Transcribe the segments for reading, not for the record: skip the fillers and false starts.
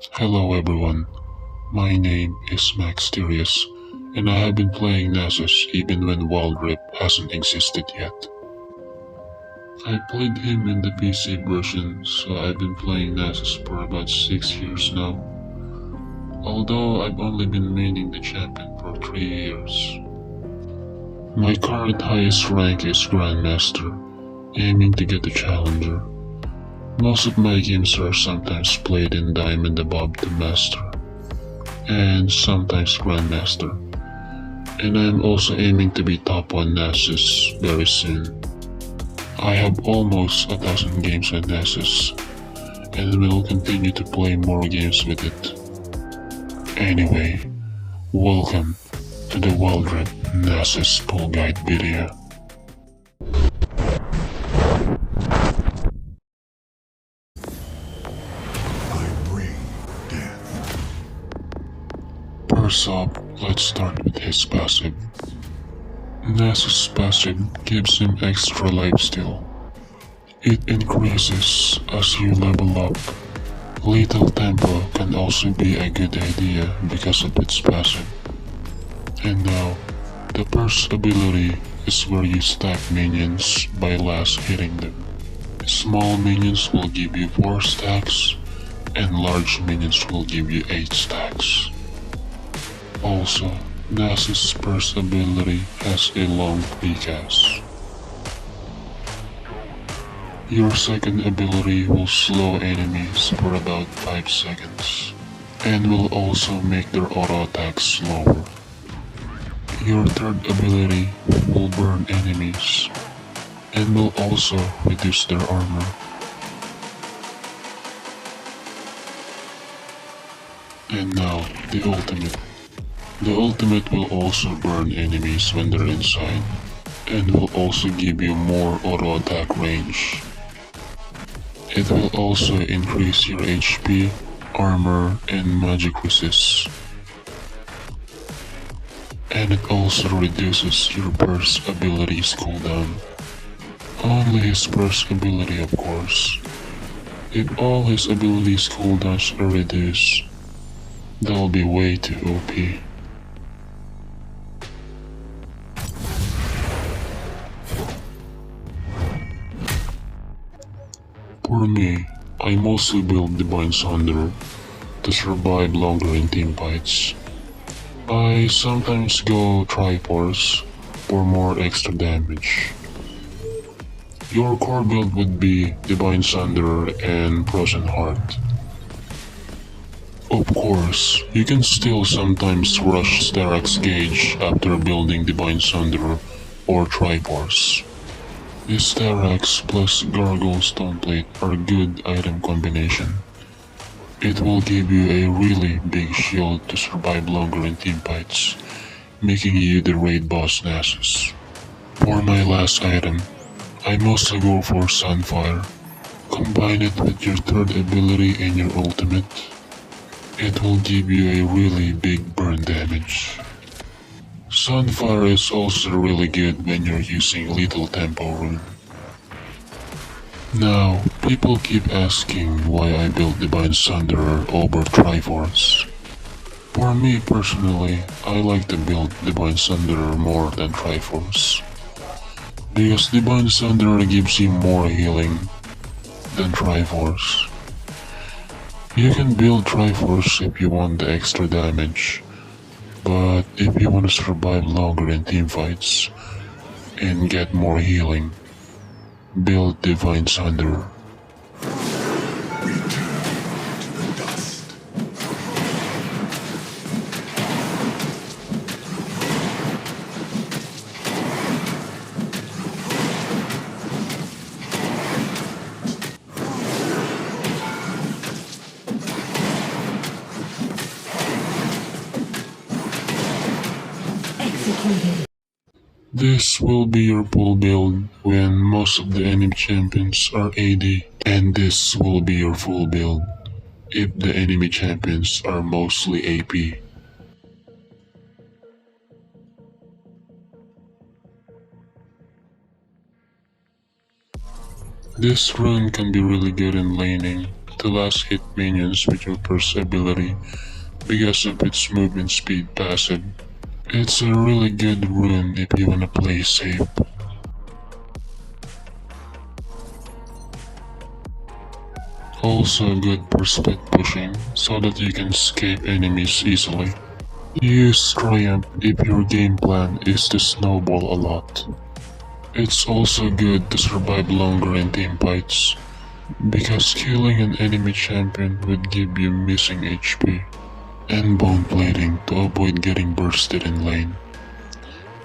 Hello everyone, my name is Maxxterious, and I have been playing Nasus even when Wild Rip hasn't existed yet. I played him in the PC version, so I've been playing Nasus for about 6 years now, although I've only been maining the champion for 3 years. My current highest rank is Grandmaster, aiming to get the Challenger. Most of my games are sometimes played in Diamond above to Master, and sometimes Grandmaster. And I am also aiming to be top 1 Nasus very soon. I have almost 1,000 games on Nasus, and will continue to play more games with it. Anyway, welcome to the Wild Rip Nasus Pull Guide video. First up, let's start with his passive. Nasus' passive gives him extra lifesteal. It increases as you level up. Lethal tempo can also be a good idea because of its passive. And now, the first ability is where you stack minions by last hitting them. Small minions will give you 4 stacks, and large minions will give you 8 stacks. Also, Nasus' first ability has a long precast. Your second ability will slow enemies for about 5 seconds, and will also make their auto attacks slower. Your third ability will burn enemies, and will also reduce their armor. And now, the ultimate. The ultimate will also burn enemies when they're inside, and will also give you more auto attack range. It will also increase your HP, armor, and magic resist. And it also reduces your burst ability's cooldown. Only his burst ability, of course. If all his abilities' cooldowns are reduced, that'll be way too OP. For me, I mostly build Divine Sunder to survive longer in teamfights. I sometimes go Triforce for more extra damage. Your core build would be Divine Sunder and Frozen Heart. Of course, you can still sometimes rush Sterak's Gauge after building Divine Sunder or Triforce. The Sterak's plus Gargoyle Stoneplate are a good item combination. It will give you a really big shield to survive longer in teamfights, making you the raid boss Nasus. For my last item, I mostly go for Sunfire. Combine it with your third ability and your ultimate. It will give you a really big burn damage. Sunfire is also really good when you're using Lethal Tempo rune. Now, people keep asking why I built Divine Sunderer over Triforce. For me personally, I like to build Divine Sunderer more than Triforce. Because Divine Sunderer gives you more healing than Triforce. You can build Triforce if you want the extra damage. But if you want to survive longer in teamfights and get more healing, build Divine Sunderer. This will be your full build when most of the enemy champions are AD, and this will be your full build if the enemy champions are mostly AP. This run can be really good in laning, to last hit minions with your burst ability because of its movement speed passive. It's a really good rune if you wanna play safe. Also good for split pushing so that you can escape enemies easily. Use Triumph if your game plan is to snowball a lot. It's also good to survive longer in team fights, because killing an enemy champion would give you missing HP, and bone plating to avoid getting bursted in lane.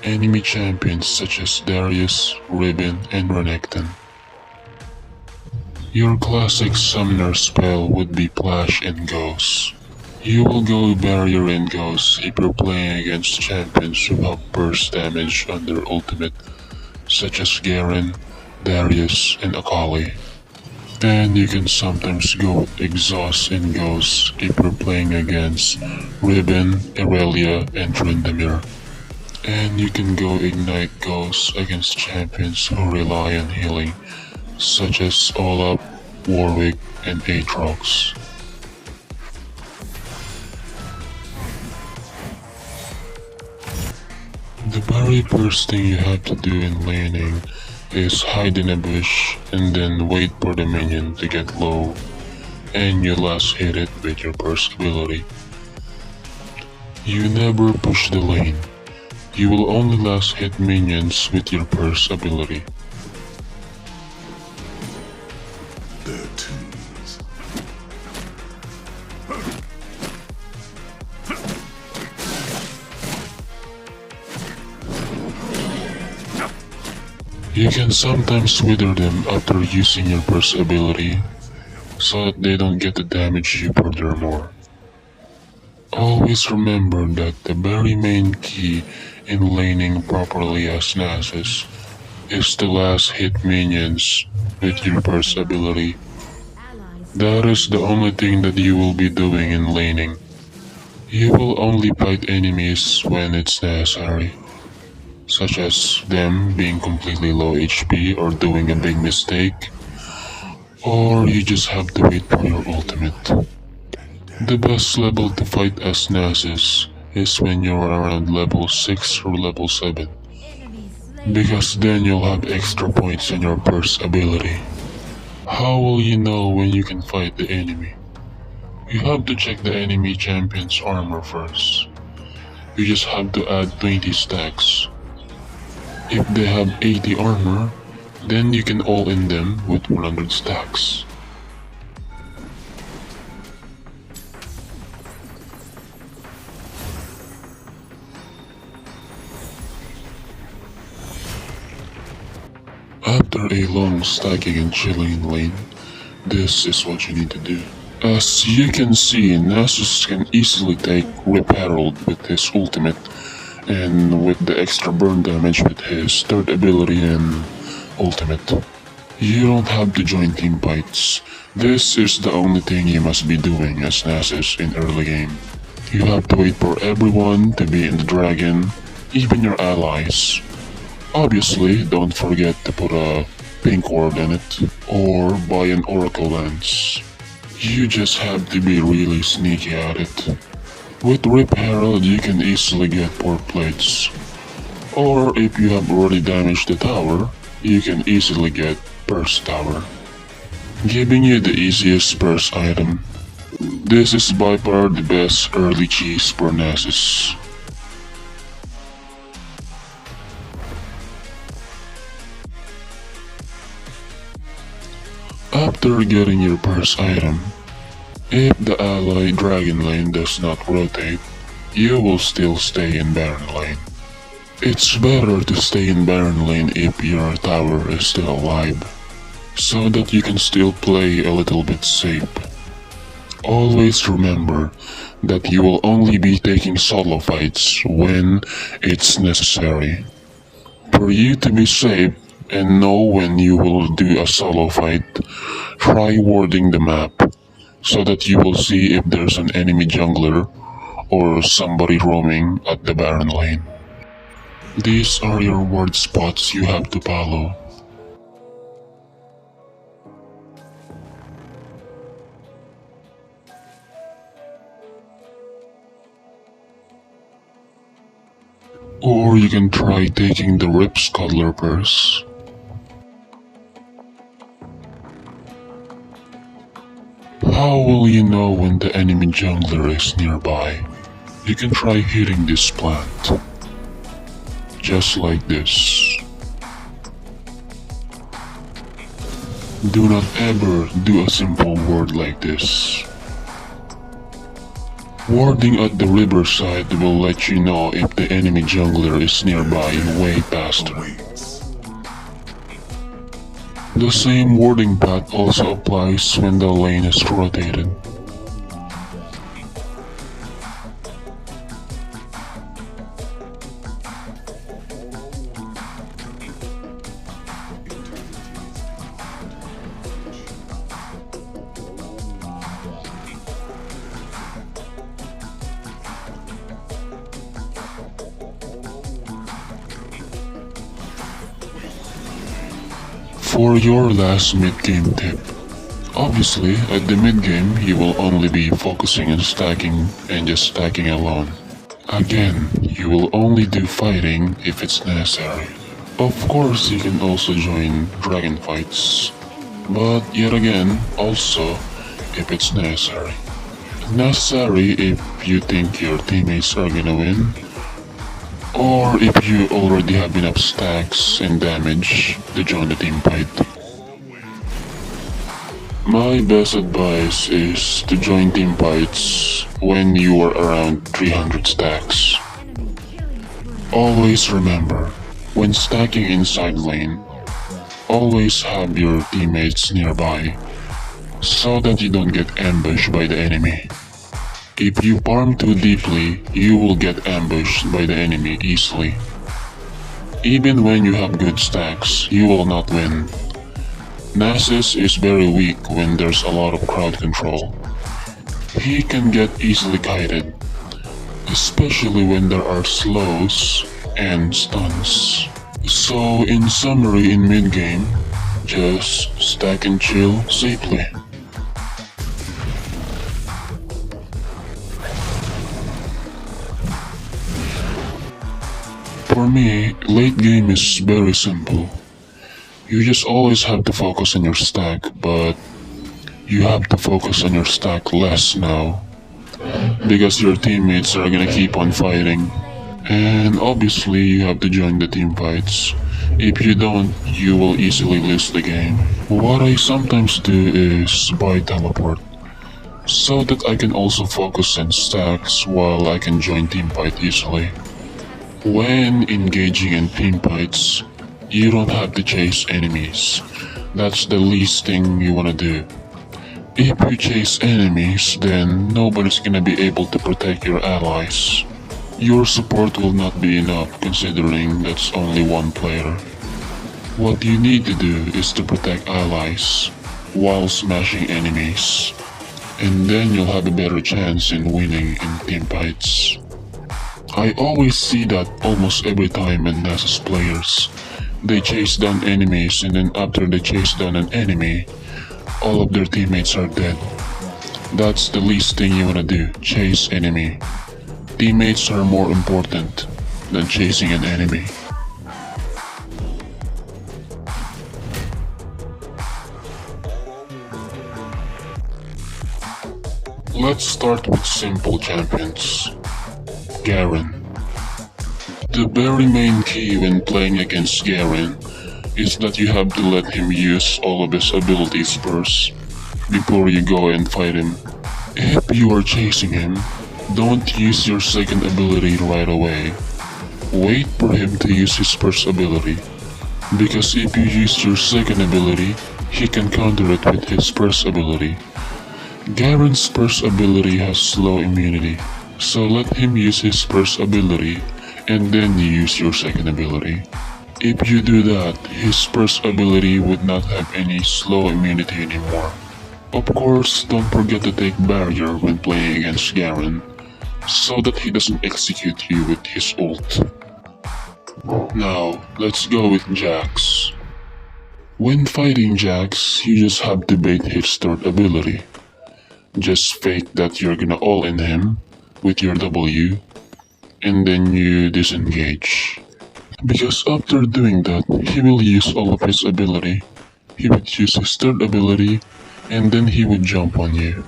Enemy champions such as Darius, RIVEN, and RENEKTON. Your classic summoner spell would be Flash and Ghost. You will go barrier and Ghost if you're playing against champions who have burst damage on their ultimate, such as GAREN, DARIUS, and AKALI. And you can sometimes go with Exhaust and Ghost if you're playing against RIVEN, IRELIA, and TRYNDAMERE. And you can go Ignite Ghost against champions who rely on healing, such as OLAF, Warwick, and Aatrox. The very first thing you have to do in laning is hide in a bush and then wait for the minion to get low, and you last hit it with your burst ability. You never push the lane. You will only last hit minions with your burst ability. You can sometimes wither them after using your burst ability, so that they don't get to damage you furthermore. Always remember that the very main key in laning properly as Nasus is to last hit minions with your burst ability. That is the only thing that you will be doing in laning. You will only fight enemies when it's necessary, such as them being completely low HP or doing a big mistake, or you just have to wait for your ultimate. The best level to fight as Nasus is when you're around level 6 or level 7, because then you'll have extra points on your burst ability. How will you know when you can fight the enemy? You have to check the enemy champion's armor first. You just have to add 20 stacks. If they have 80 armor, then you can all-in them with 100 stacks. After a long stacking and chilling in lane, this is what you need to do. As you can see, Nasus can easily take Rip Herald with his ultimate, and with the extra burn damage with his third ability and ultimate. You don't have to join team fights. This is the only thing you must be doing as Nasus in early game. You have to wait for everyone to be in the dragon, even your allies. Obviously, don't forget to put a pink ward in it, or buy an oracle lance. You just have to be really sneaky at it. With Rip Herald you can easily get 4 plates, or if you have already damaged the tower, you can easily get Burst Tower, giving you the easiest burst item. This is by far the best early cheese for Nasus. After getting your burst item, if the ally dragon lane does not rotate, you will still stay in Baron lane. It's better to stay in Baron lane if your tower is still alive, so that you can still play a little bit safe. Always remember that you will only be taking solo fights when it's necessary. For you to be safe and know when you will do a solo fight, try warding the map, so that you will see if there's an enemy jungler or somebody roaming at the Baron lane. These are your ward spots you have to follow. Or you can try taking the Rip Scuttler first. How will you know when the enemy jungler is nearby? You can try hitting this plant. Just like this. Do not ever do a simple ward like this. Warding at the riverside will let you know if the enemy jungler is nearby way faster. The same warding path also applies when the lane is rotated. For your last mid-game tip, obviously at the mid-game you will only be focusing on stacking and just stacking alone. Again, you will only do fighting if it's necessary. Of course you can also join dragon fights, but yet again also if it's necessary. Necessary if you think your teammates are gonna win, or if you already have enough stacks and damage to join the team fight. My best advice is to join team fights when you are around 300 stacks. Always remember, when stacking inside lane, always have your teammates nearby so that you don't get ambushed by the enemy. If you farm too deeply, you will get ambushed by the enemy easily. Even when you have good stacks, you will not win. Nasus is very weak when there's a lot of crowd control. He can get easily kited, especially when there are slows and stuns. So in summary, in mid game, just stack and chill safely. For me, late game is very simple. You just always have to focus on your stack, but you have to focus on your stack less now, because your teammates are gonna keep on fighting. And obviously you have to join the team fights. If you don't, you will easily lose the game. What I sometimes do is buy teleport, so that I can also focus on stacks while I can join team fight easily. When engaging in team fights, you don't have to chase enemies. That's the least thing you wanna do. If you chase enemies, then nobody's gonna be able to protect your allies. Your support will not be enough considering that's only one player. What you need to do is to protect allies while smashing enemies, and then you'll have a better chance in winning in team fights. I always see that almost every time in Nasus players. They chase down enemies, and then after they chase down an enemy, all of their teammates are dead. That's the least thing you wanna do, chase enemy. Teammates are more important than chasing an enemy. Let's start with simple champions. GAREN. The very main key when playing against GAREN is that you have to let him use all of his abilities first before you go and fight him. If you are chasing him, don't use your second ability right away. Wait for him to use his first ability, because if you use your second ability, he can counter it with his first ability. GAREN's first ability has slow immunity, so let him use his first ability and then you use your second ability. If you do that, his first ability would not have any slow immunity anymore. Of course, don't forget to take barrier when playing against GAREN, so that he doesn't execute you with his ult. Now, let's go with Jax. When fighting Jax, you just have to bait his third ability. Just fake that you're gonna all in him with your W, and then you disengage. Because after doing that, he will use all of his ability. He would use his third ability, and then he would jump on you.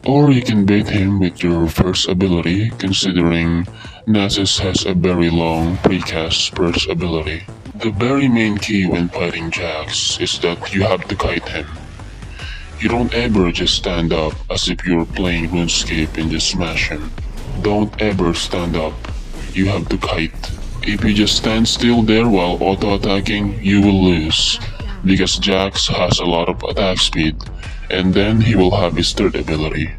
Or you can bait him with your first ability, considering Nasus has a very long precast first ability. The very main key when fighting Jax is that you have to kite him. You don't ever just stand up as if you're playing RuneScape and just smash him. Don't ever stand up. You have to kite. If you just stand still there while auto-attacking, you will lose. Because Jax has a lot of attack speed, and then he will have his third ability.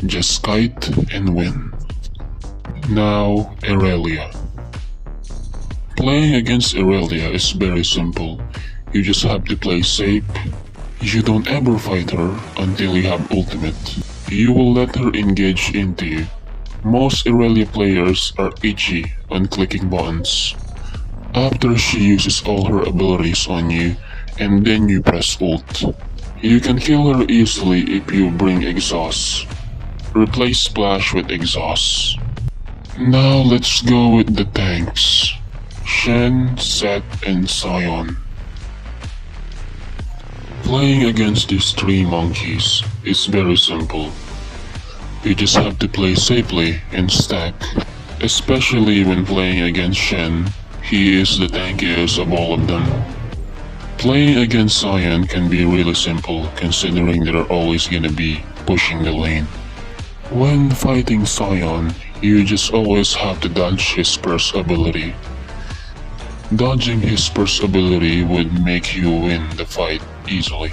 Just kite and win. Now, IRELIA. Playing against IRELIA is very simple. You just have to play safe. You don't ever fight her until you have ultimate. You will let her engage into you. Most IRELIA players are itchy on clicking buttons. After she uses all her abilities on you, and then you press ult. You can kill her easily if you bring exhaust. Replace splash with exhaust. Now let's go with the tanks. SHEN, SETT, and SION. Playing against these three monkeys is very simple. You just have to play safely and stack. Especially when playing against SHEN, he is the tankiest of all of them. Playing against SION can be really simple considering they're always gonna be pushing the lane. When fighting SION, you just always have to dodge his first ability. Dodging his first ability would make you win the fight easily.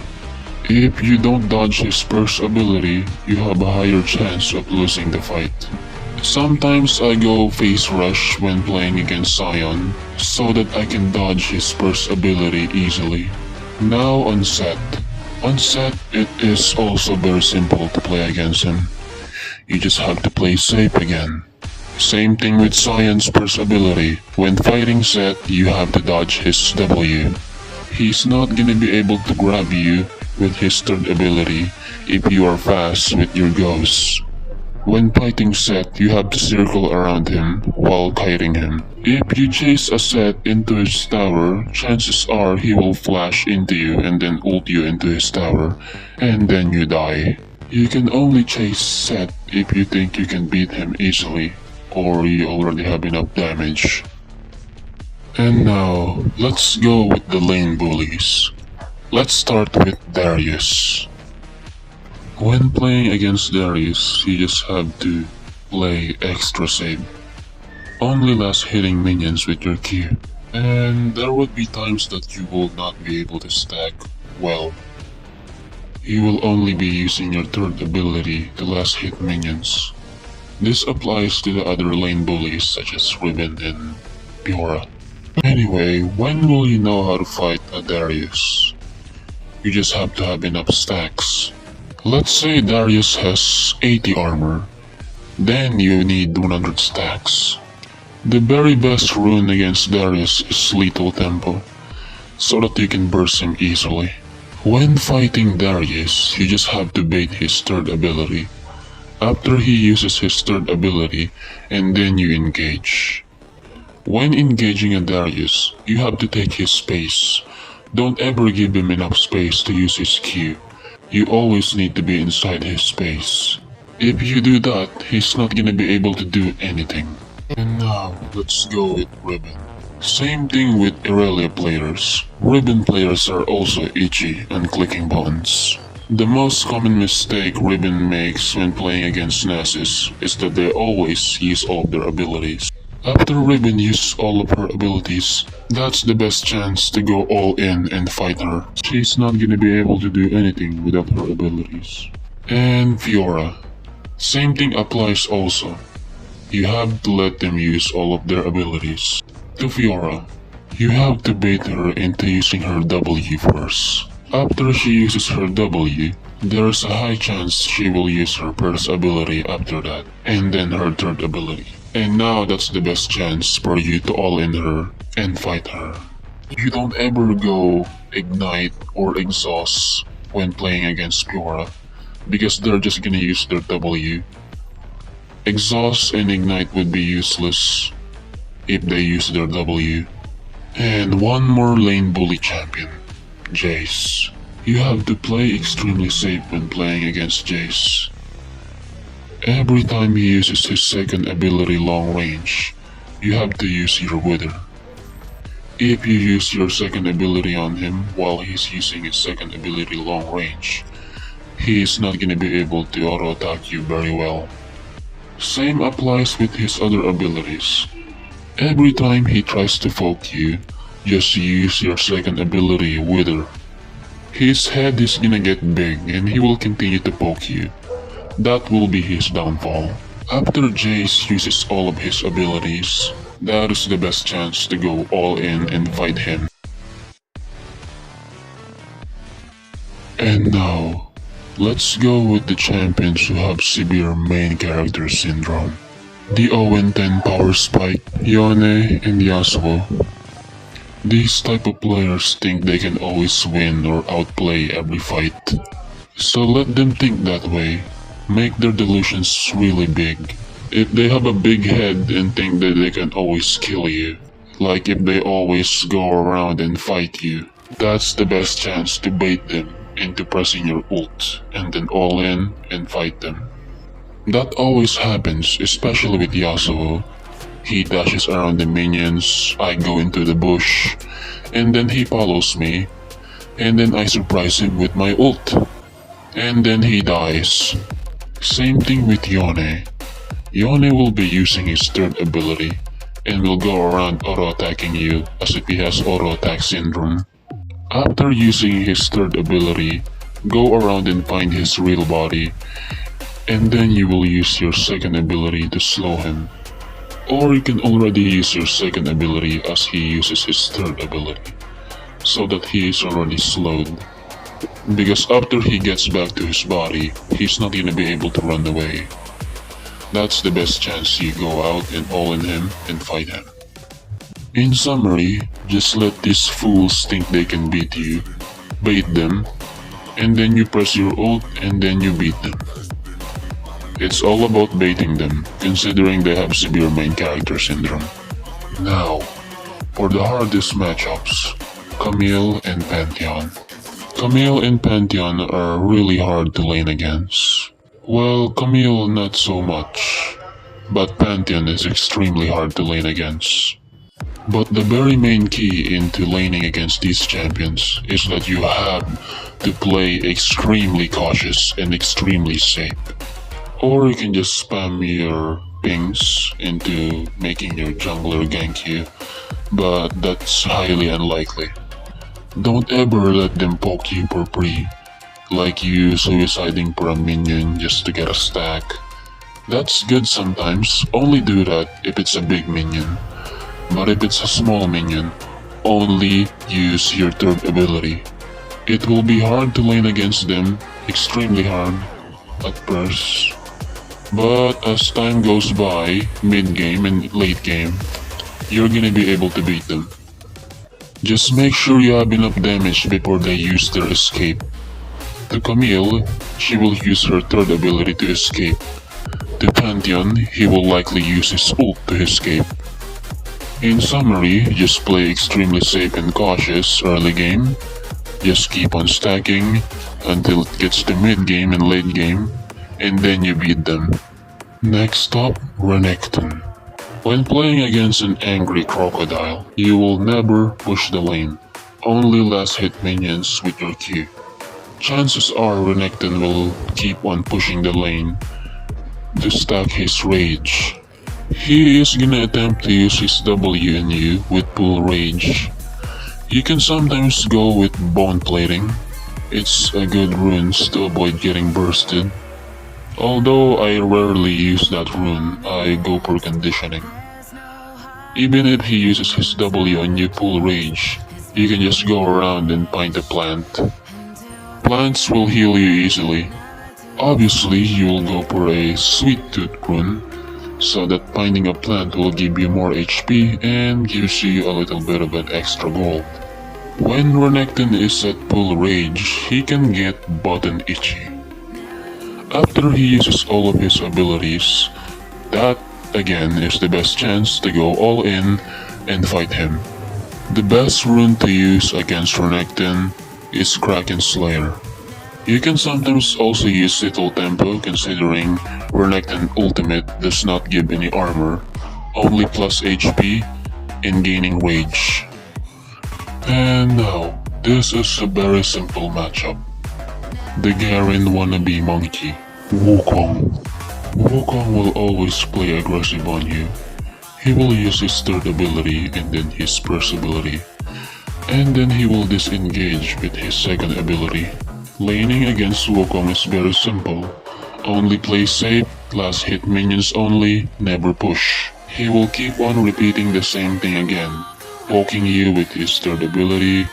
If you don't dodge his first ability, you have a higher chance of losing the fight. Sometimes I go face rush when playing against SION, so that I can dodge his first ability easily. Now on SETT. On SETT, it is also very simple to play against him. You just have to play safe again. Same thing with SION's first ability. When fighting SETT, you have to dodge his W. He's not gonna be able to grab you with his third ability if you are fast with your ghosts. When fighting SETT, you have to circle around him while kiting him. If you chase a SETT into his tower, chances are he will flash into you and then ult you into his tower, and then you die. You can only chase SETT if you think you can beat him easily, or you already have enough damage. And now, let's go with the lane bullies. Let's start with Darius. When playing against Darius, you just have to play extra safe. Only last hitting minions with your Q. And there would be times that you will not be able to stack well. You will only be using your third ability to last hit minions. This applies to the other lane bullies such as RIVEN and FIORA. Anyway, when will you know how to fight a Darius? You just have to have enough stacks. Let's say Darius has 80 armor. Then you need 100 stacks. The very best rune against Darius is Lethal Tempo, so that you can burst him easily. When fighting Darius, you just have to bait his third ability. After he uses his third ability, and then you engage. When engaging a Darius, you have to take his space. Don't ever give him enough space to use his Q. You always need to be inside his space. If you do that, he's not gonna be able to do anything. And now, let's go with RIVEN. Same thing with IRELIA players. RIVEN players are also itchy on clicking buttons. The most common mistake RIVEN makes when playing against Nasus is that they always use all of their abilities. After RIVEN uses all of her abilities, that's the best chance to go all in and fight her. She's not gonna be able to do anything without her abilities. And FIORA. Same thing applies also. You have to let them use all of their abilities. To FIORA, you have to bait her into using her W first. After she uses her W, there's a high chance she will use her first ability after that, and then her third ability. And now that's the best chance for you to all-in her and fight her. You don't ever go Ignite or Exhaust when playing against FIORA, because they're just gonna use their W. Exhaust and Ignite would be useless if they use their W. And one more lane bully champion, JAYCE. You have to play extremely safe when playing against JAYCE. Every time he uses his second ability long range, you have to use your Wither. If you use your second ability on him while he's using his second ability long range, he is not gonna be able to auto attack you very well. Same applies with his other abilities. Every time he tries to poke you, just use your second ability Wither. His head is gonna get big and he will continue to poke you. That will be his downfall. After JAYCE uses all of his abilities, that is the best chance to go all in and fight him. And now, let's go with the champions who have severe main character syndrome. The 0-10 Power Spike, YONE, and YASUO. These type of players think they can always win or outplay every fight. So let them think that way. Make their delusions really big. If they have a big head and think that they can always kill you, like if they always go around and fight you, that's the best chance to bait them into pressing your ult and then all in and fight them. That always happens, especially with Yasuo. He dashes around the minions, I go into the bush, and then he follows me, and then I surprise him with my ult, and then he dies. Same thing with Yone. Yone will be using his third ability, and will go around auto-attacking you as if he has auto-attack syndrome. After using his third ability, go around and find his real body, and then you will use your second ability to slow him. Or you can already use your second ability as he uses his third ability, so that he is already slowed. Because after he gets back to his body, he's not gonna be able to run away. That's the best chance you go out and all in him and fight him. In summary, just let these fools think they can beat you, bait them, and then you press your ult and then you beat them. It's all about baiting them, considering they have severe main character syndrome. Now, for the hardest matchups, CAMILLE and PANTHEON. CAMILLE and PANTHEON are really hard to lane against. Well, CAMILLE not so much, but PANTHEON is extremely hard to lane against. But the very main key into laning against these champions is that you have to play extremely cautious and extremely safe. Or you can just spam your pings into making your jungler gank you, but that's highly unlikely. Don't ever let them poke you for free, like you suiciding for a minion just to get a stack. That's good sometimes, only do that if it's a big minion. But if it's a small minion, only use your third ability. It will be hard to lane against them, extremely hard, at first. But as time goes by, mid-game and late game, you're gonna be able to beat them. Just make sure you have enough damage before they use their escape. To CAMILLE, she will use her third ability to escape. To PANTHEON, he will likely use his ult to escape. In summary, just play extremely safe and cautious early game. Just keep on stacking until it gets to mid-game and late game, and then you beat them. Next up, RENEKTON. When playing against an angry crocodile, you will never push the lane, only last hit minions with your Q. Chances are RENEKTON will keep on pushing the lane to stack his rage. He is gonna attempt to use his W and U with full rage. You can sometimes go with bone plating. It's a good runes to avoid getting bursted. Although I rarely use that rune, I go for conditioning. Even if he uses his W and you full rage, you can just go around and find a plant. Plants will heal you easily. Obviously, you will go for a sweet tooth rune, so that finding a plant will give you more HP and gives you a little bit of an extra gold. When RENEKTON is at full rage, he can get button itchy. After he uses all of his abilities, That, again, is the best chance to go all in and fight him. The best rune to use against Renekton is Kraken Slayer. You can sometimes also use Little Tempo considering Renekton Ultimate does not give any armor, only plus HP and gaining rage. And now, this is a very simple matchup. The GAREN wannabe monkey, Wukong. Wukong will always play aggressive on you. He will use his third ability and then his first ability. And then he will disengage with his second ability. Laning against Wukong is very simple. Only play safe, last hit minions only, never push. He will keep on repeating the same thing again, poking you with his third ability,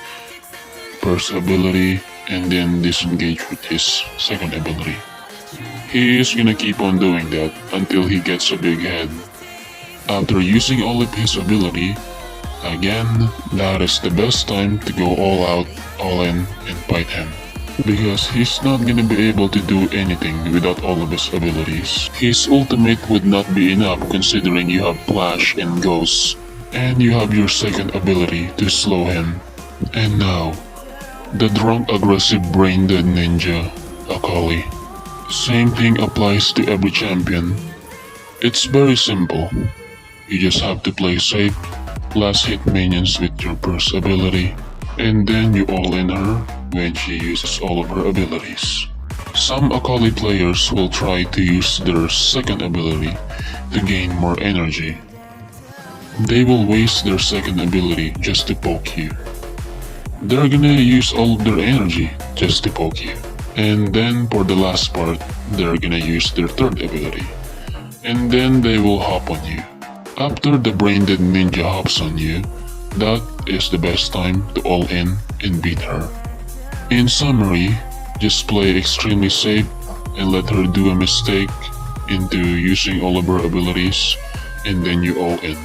first ability, and then disengage with his second ability. He is gonna keep on doing that until he gets a big head. After using all of his ability, again, that is the best time to go all out, all in, and fight him. Because he's not gonna be able to do anything without all of his abilities. His ultimate would not be enough considering you have Flash and Ghost, and you have your second ability to slow him. And now, the drunk aggressive brain dead ninja, AKALI. Same thing applies to every champion. It's very simple. You just have to play safe, last hit minions with your first ability, and then you all in her when she uses all of her abilities. Some AKALI players will try to use their second ability to gain more energy. They will waste their second ability just to poke you. They're gonna use all of their energy just to poke you. And then for the last part, they're gonna use their third ability. And then they will hop on you. After the brain-dead ninja hops on you, that is the best time to all in and beat her. In summary, just play extremely safe and let her do a mistake into using all of her abilities, and then you all in.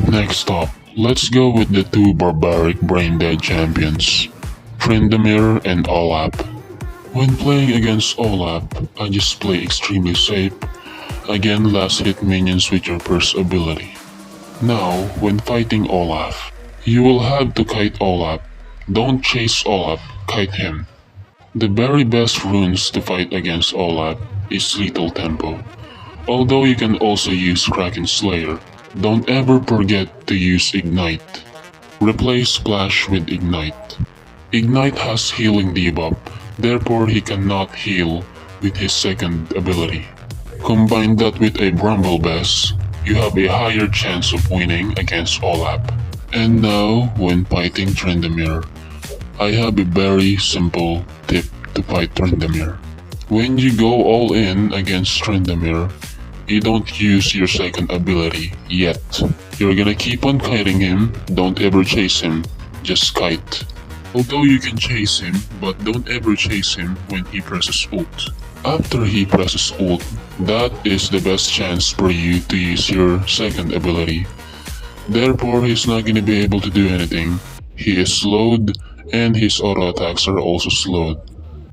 Next up, let's go with the two barbaric brain-dead champions, TRYNDAMERE and OLAF. When playing against OLAF, I just play extremely safe. Again, last hit minions with your first ability. Now, when fighting OLAF, you will have to kite OLAF. Don't chase OLAF, kite him. The very best runes to fight against OLAF is Little Tempo. Although you can also use Kraken Slayer, don't ever forget to use Ignite. Replace Splash with Ignite. Ignite has healing debuff, therefore he cannot heal with his second ability. Combine that with a Bramble Bass, you have a higher chance of winning against OLAF. And now, when fighting TRYNDAMERE, I have a very simple tip to fight TRYNDAMERE. When you go all in against TRYNDAMERE, you don't use your second ability yet. You're gonna keep on kiting him, don't ever chase him, just kite. Although you can chase him, but don't ever chase him when he presses ult. After he presses ult, that is the best chance for you to use your second ability. Therefore, he's not gonna be able to do anything. He is slowed, and his auto attacks are also slowed.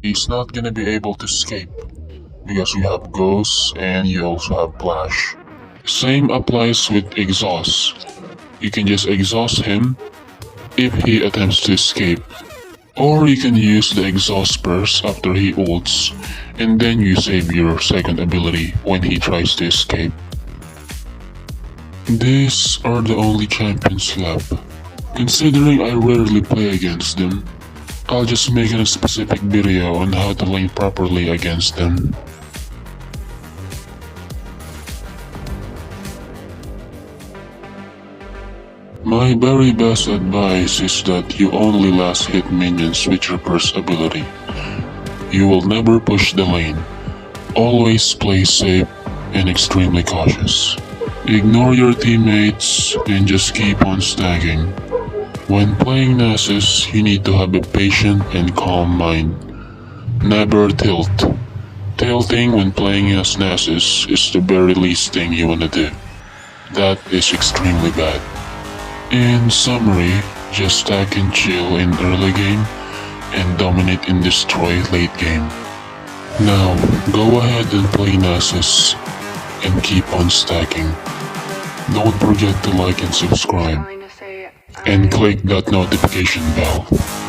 He's not gonna be able to escape, because you have Ghost and you also have Flash. Same applies with Exhaust. You can just exhaust him if he attempts to escape. Or you can use the exhaust burst after he ults, and then you save your second ability when he tries to escape. These are the only champions left. Considering I rarely play against them, I'll just make a specific video on how to lane properly against them. My very best advice is that you only last hit minions with your first ability. You will never push the lane. Always play safe and extremely cautious. Ignore your teammates and just keep on stacking. When playing Nasus, you need to have a patient and calm mind. Never tilt. Tilting when playing as Nasus is the very least thing you wanna do. That is extremely bad. In summary, just stack and chill in early game and dominate and destroy late game. Now, go ahead and play Nasus and keep on stacking. Don't forget to like and subscribe, and click that notification bell.